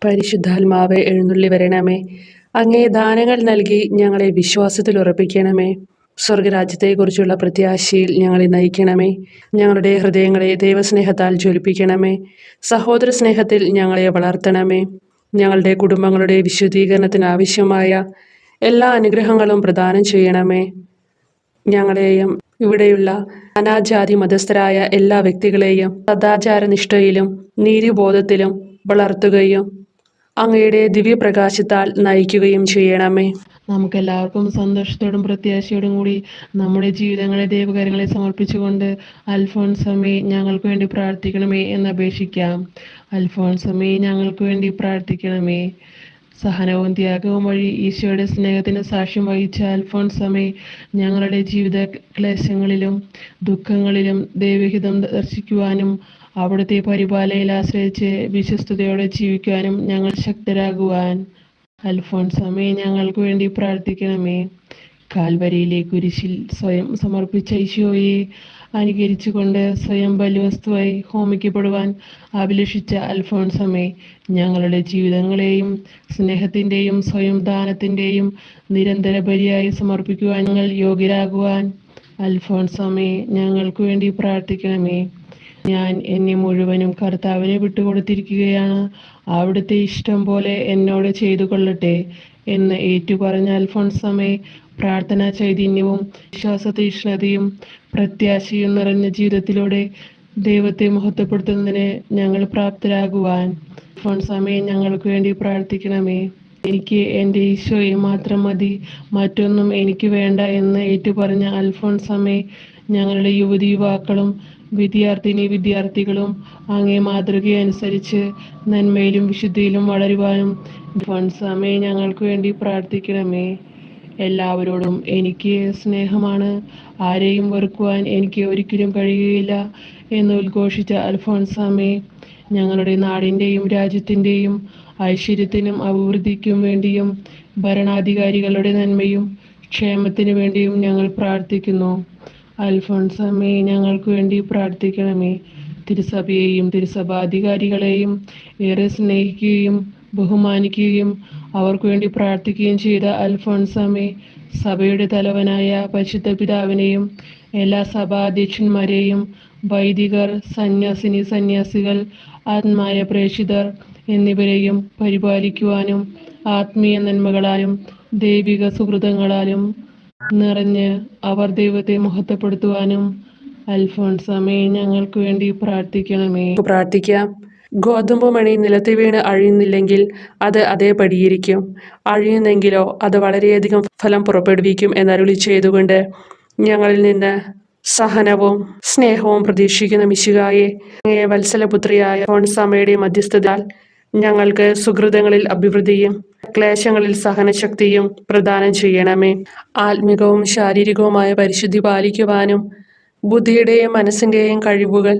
പരിശുദ്ധാത്മാവെ എഴുന്നള്ളി വരണമേ. അങ്ങേ ദാനങ്ങൾ നൽകി ഞങ്ങളെ വിശ്വാസത്തിൽ ഉറപ്പിക്കണമേ. സ്വർഗരാജ്യത്തെക്കുറിച്ചുള്ള പ്രത്യാശയിൽ ഞങ്ങളെ നയിക്കണമേ. ഞങ്ങളുടെ ഹൃദയങ്ങളെ ദൈവസ്നേഹത്താൽ ജ്വലിപ്പിക്കണമേ. സഹോദര സ്നേഹത്തിൽ ഞങ്ങളെ വളർത്തണമേ. ഞങ്ങളുടെ കുടുംബങ്ങളുടെ വിശുദ്ധീകരണത്തിന് ആവശ്യമായ എല്ലാ അനുഗ്രഹങ്ങളും പ്രദാനം ചെയ്യണമേ. ഞങ്ങളെയും ഇവിടെയുള്ള അനാജാതി മതസ്ഥരായ എല്ലാ വ്യക്തികളെയും സദാചാരനിഷ്ഠയിലും നീതിബോധത്തിലും വളർത്തുകയും അങ്ങയുടെ ദിവ്യപ്രകാശത്താൽ നയിക്കുകയും ചെയ്യണമേ. നമുക്കെല്ലാവർക്കും സന്തോഷത്തോടും പ്രത്യാശയോടും കൂടി നമ്മുടെ ജീവിതങ്ങളെ ദൈവകാര്യങ്ങളെ സമർപ്പിച്ചുകൊണ്ട് അൽഫോൻസമേ ഞങ്ങൾക്ക് വേണ്ടി പ്രാർത്ഥിക്കണമേ എന്ന് അപേക്ഷിക്കാം. അൽഫോൻസമേ ഞങ്ങൾക്ക് വേണ്ടി പ്രാർത്ഥിക്കണമേ. സഹനവും ത്യാഗവും വഴി ഈശോയുടെ സ്നേഹത്തിന് സാക്ഷ്യം വഹിച്ച അൽഫോൻസമേ, ഞങ്ങളുടെ ജീവിത ക്ലേശങ്ങളിലും ദുഃഖങ്ങളിലും ദൈവഹിതം ദർശിക്കുവാനും അവിടുത്തെ പരിപാലനയിൽ ആശ്രയിച്ച് വിശ്വസ്തയോടെ ജീവിക്കുവാനും ഞങ്ങൾ ശക്തരാകുവാൻ അൽഫോൻസമേ ഞങ്ങൾക്ക് വേണ്ടി പ്രാർത്ഥിക്കണമേ. കാൽവരിയിലെ കുരിശിൽ സ്വയം സമർപ്പിച്ച ഈശോയെ അനുകരിച്ചുകൊണ്ട് സ്വയം ബലിവസ്തുവായി ഹോമിക്കപ്പെടുവാൻ അഭിലഷിച്ച അൽഫോൻസമേ, ഞങ്ങളുടെ ജീവിതങ്ങളെയും സ്നേഹത്തിൻ്റെയും സ്വയം ദാനത്തിൻ്റെയും നിരന്തര ബലിയായി സമർപ്പിക്കുവാൻ ഞങ്ങൾ യോഗ്യരാകുവാൻ അൽഫോൻസമേ ഞങ്ങൾക്ക് വേണ്ടി പ്രാർത്ഥിക്കണമേ. ഞാൻ എന്നെ മുഴുവനും കർത്താവിനെ വിട്ടുകൊടുത്തിരിക്കുകയാണ്. അവിടുത്തെ ഇഷ്ടം പോലെ എന്നോട് ചെയ്തു കൊള്ളട്ടെ എന്ന് ഏറ്റുപറഞ്ഞ അൽഫോൻസമേ, പ്രാർത്ഥനാ ചൈതന്യവും വിശ്വാസ തീക്ഷ്ണതയും പ്രത്യാശയും നിറഞ്ഞ ജീവിതത്തിലൂടെ ദൈവത്തെ മഹത്വപ്പെടുത്തുന്നതിന് ഞങ്ങൾ പ്രാപ്തരാകുവാൻ അൽഫോൻസമേ ഞങ്ങൾക്ക് വേണ്ടി പ്രാർത്ഥിക്കണമേ. എനിക്ക് എൻ്റെ ഈശോയെ മാത്രം മതി, മറ്റൊന്നും എനിക്ക് വേണ്ട എന്ന് ഏറ്റുപറഞ്ഞ അൽഫോൻസമേ, ഞങ്ങളുടെ യുവതി യുവാക്കളും വിദ്യാർത്ഥിനികളും അങ്ങേ മാതൃകയനുസരിച്ച് നന്മയിലും വിശുദ്ധിയിലും വളരുവാനും അൽഫോൻസമേ ഞങ്ങൾക്ക് വേണ്ടി പ്രാർത്ഥിക്കണമേ. എല്ലാവരോടും എനിക്ക് സ്നേഹമാണ്, ആരെയും വെറുക്കുവാൻ എനിക്ക് ഒരിക്കലും കഴിയുകയില്ല എന്ന് ഉദ്ഘോഷിച്ച അൽഫോൻസമേ, ഞങ്ങളുടെ നാടിൻ്റെയും രാജ്യത്തിൻ്റെയും ഐശ്വര്യത്തിനും അഭിവൃദ്ധിക്കും വേണ്ടിയും ഭരണാധികാരികളുടെ നന്മയും ക്ഷേമത്തിനു വേണ്ടിയും ഞങ്ങൾ പ്രാർത്ഥിക്കുന്നു. അൽഫോൻസമേ ഞങ്ങൾക്ക് വേണ്ടി പ്രാർത്ഥിക്കണമേ. തിരുസഭയെയും തിരുസഭാധികാരികളെയും ഏറെ സ്നേഹിക്കുകയും ബഹുമാനിക്കുകയും അവർക്ക് വേണ്ടി പ്രാർത്ഥിക്കുകയും ചെയ്ത അൽഫോൻസമേ, സഭയുടെ തലവനായ പരിശുദ്ധ പിതാവിനെയും എല്ലാ സഭാധ്യക്ഷന്മാരെയും വൈദികർ, സന്യാസികൾ, ആത്മായ പ്രേക്ഷിതർ എന്നിവരെയും പരിപാലിക്കുവാനും ആത്മീയ നന്മകളാലും ദൈവിക സുഹൃതങ്ങളാലും നിറഞ്ഞ് അവർ ദൈവത്തെ മഹത്വപ്പെടുത്തുവാനും അൽഫോൻസമേ ഞങ്ങൾക്ക് വേണ്ടി പ്രാർത്ഥിക്കണമേ. പ്രാർത്ഥിക്കാം. ഗോതമ്പ് മണി നിലത്ത് വീണ് അഴിയുന്നില്ലെങ്കിൽ അത് അതേപടിയിരിക്കും, അഴിയുന്നെങ്കിലോ അത് വളരെയധികം ഫലം പുറപ്പെടുവിക്കും എന്നരുളി ചെയ്തുകൊണ്ട് ഞങ്ങളിൽ നിന്ന് സഹനവും സ്നേഹവും പ്രതീക്ഷിക്കുന്ന മിശിഹായെ, അങ്ങേ വത്സലപുത്രിയായ അൽഫോൻസമ്മയുടെ മധ്യസ്ഥതയാൽ ഞങ്ങൾക്ക് സുഹൃതങ്ങളിൽ അഭിവൃദ്ധിയും ക്ലേശങ്ങളിൽ സഹനശക്തിയും പ്രദാനം ചെയ്യണമേ. ആത്മികവും ശാരീരികവുമായ പരിശുദ്ധി പാലിക്കുവാനും ബുദ്ധിയുടെയും മനസ്സിൻ്റെയും കഴിവുകൾ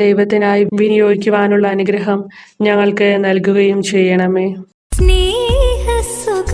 ദൈവത്തിനായി വിനിയോഗിക്കുവാനുള്ള അനുഗ്രഹം ഞങ്ങൾക്ക് നൽകുകയും ചെയ്യണമേ. സ്നേഹസുഗന്ധമാ